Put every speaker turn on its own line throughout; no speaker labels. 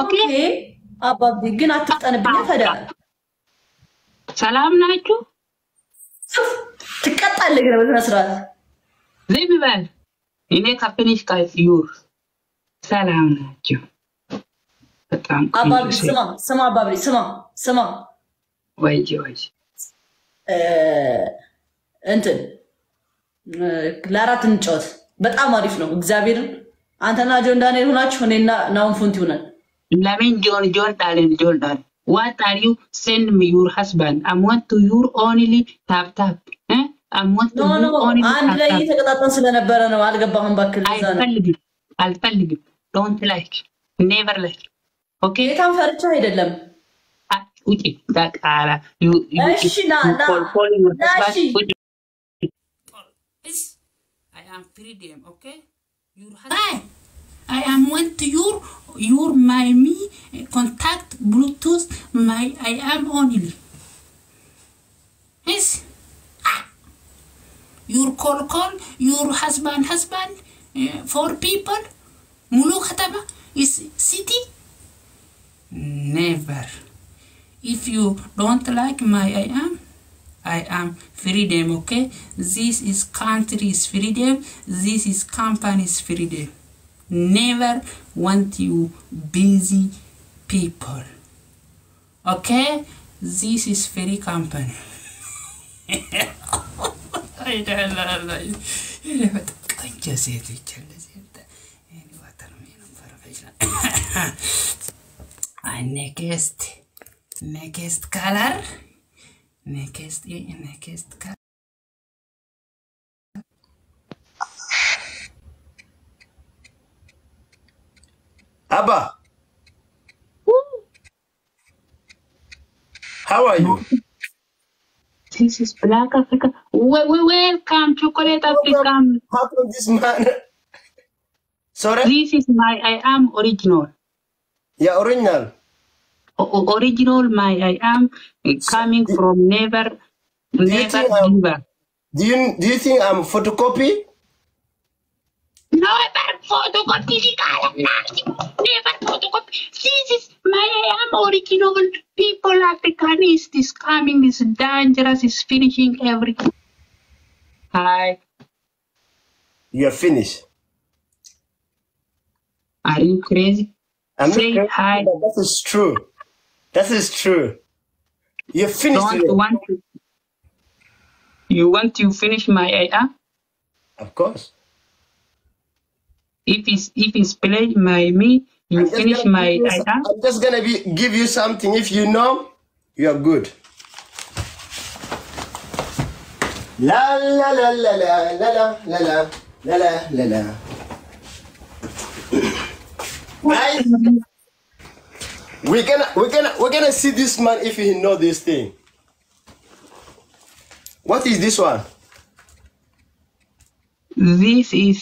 Okay. Abaa ግን አትፍጠንብኝ ፈዳ
ሰላም ናችሁ
ትቀጣለህ ግን በስራት
ዝም በል እኔ ካፍኒሽ ካይዩር ሰላም ናችሁ በጣም
አባብ ስማ አባብ ስማ
ወይ
እንትን ለአራት እንጫወት በጣም አሪፍ ነው እግዚአብሔርን አንተና ጆን ዳንኤል ሆናችሁ እኔና ናውን ፉንቲ ሆነን
ለምን ጆን ዳንኤል what are you send me your husband I want to your only tap I want to
no only አንድ ላይ የተቀጣጣን ስለነበረ ነው አልገባህም ባክል እዛ ነው
አልፈልግም don't like never like okay
ታንፈርቻ አይደለም
ውጪ ዳቃላ
እሺ ና
I am freedom okay your husband I am want your my me contact Bluetooth my I am only yes your call your husband for people mulu khataba is city never if you don't like my I am freedom okay this is country's freedom this is company's freedom never want you busy people okay this is free company I don't next color next color
Abaa, how are you?
This is Black Africa. Welcome, Chocolate Africa.
How come this man? Sorry?
This is my I am original.
Yeah, original.
Original, my I am coming from never giver.
Do you think I'm photocopy?
No, never photocopy. Never photocopy. This is my I am original. People African is this coming is dangerous. Is finishing everything. Hi.
You're finished.
Are you crazy?
I'm
Say
not crazy,
hi.
but that is true. That is true. You're finished.
You want to finish my I am?
Of course.
If it's play my me, you finish my I am.
I'm just gonna give you something. If you know, you are good. La la la la la la la la la la la la. Guys, we're gonna see this man if he know this thing. What is this one?
This is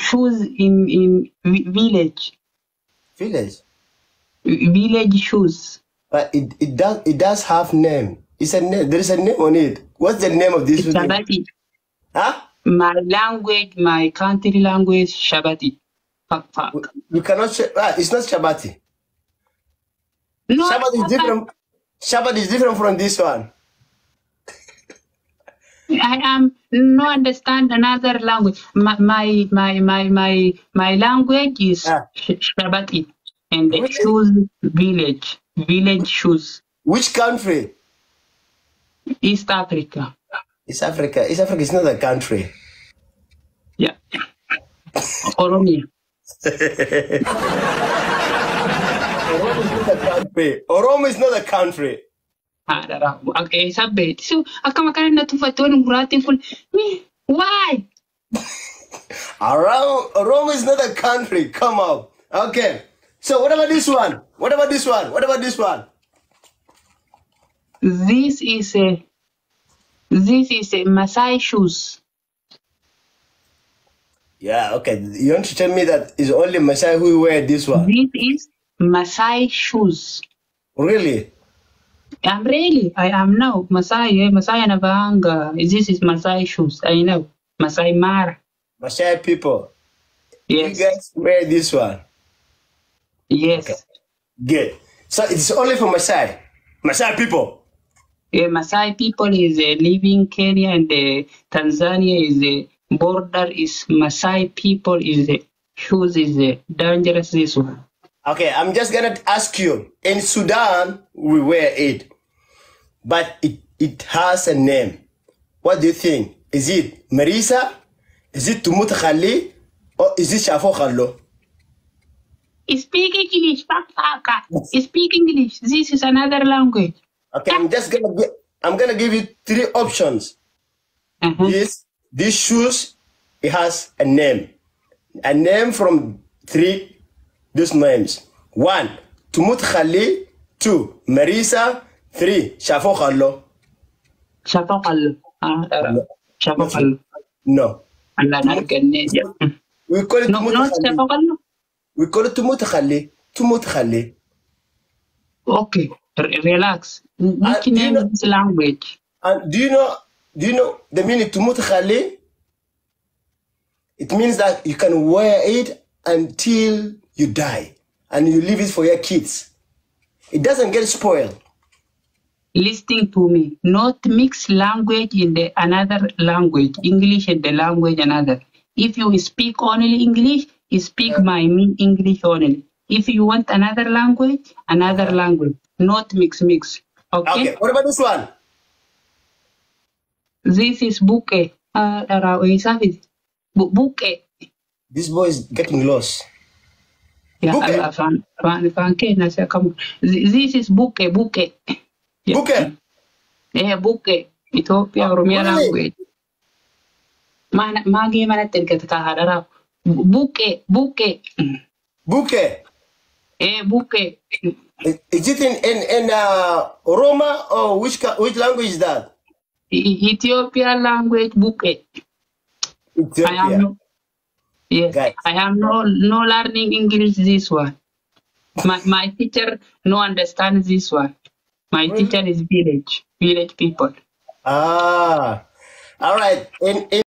shoes in village. Village shoes.
But it does have name. It's a name. There is a name on it. What's the name of this?
Shabati.
Huh?
My language, my country language, Shabati. Fuck.
You cannot. It's not Shabati.
No,
Shabbat is different. Shabbat is different from this one.
I am no understand another language. My language is Shabati and the shoes village shoes.
Which country?
East Africa.
East Africa. East Africa is not a country.
Yeah. Oromo.
Oromo is not a country.
Okay, sabit. So, akama kana natufato ng buratin kun. Why?
Oromo is not a country. Come on. Okay. So, what about this one? What about this one? What about this one?
This is a Maasai shoes.
Yeah, okay. You want to tell me that it's only Maasai who wear this one?
This is Maasai shoes.
Really?
I am now Maasai Navanga. This is Maasai shoes. I know. Maasai Mara.
Maasai people.
Yes.
You guys wear this one.
Yes.
Okay. Good. So it's only for Maasai. Maasai people.
Maasai people is living Kenya and Tanzania is border is Maasai people is shoes is dangerous this one.
Okay, I'm just gonna ask you. In Sudan, we wear it, but it has a name. What do you think? Is it Marisa? Is it Tumut Khali? Or is it Shafo Khallo?
Speak English, speak English. This is another language.
Okay, I'm gonna give you 3 options. These shoes, it has a name from 3 these names. 1, Tumut Khali. 2, Marisa. 3, Shafo Khallo.
Shafo Khallo. Shafo Khallo.
No. We call it
Shafo Khallo.
We call it Tumut Khali. Tumut Khali.
Okay, relax. Which name is this language?
And do you know the meaning Tumut Khali? It means that you can wear it until you die, and you leave it for your kids. It doesn't get spoiled.
Listening to me, not mix language in the another language, English and the language another. If you speak only English, you speak my English only. If you want another language, not mix. Okay.
What about this one?
This is bouquet. Bouquet.
This boy is getting lost.
Yeah, this is bouquet. Yeah.
Bouquet.
Yeah, bouquet. Ethiopia Oromo language. Magi mana terkata kahadara. Bouquet.
Bouquet.
Bouquet.
Is it in Oromo or which language is that?
Ethiopian language bouquet.
Ethiopia.
Yes,
Guys.
I am no learning English this one. My teacher no understand this one. My teacher is village people.
All right. In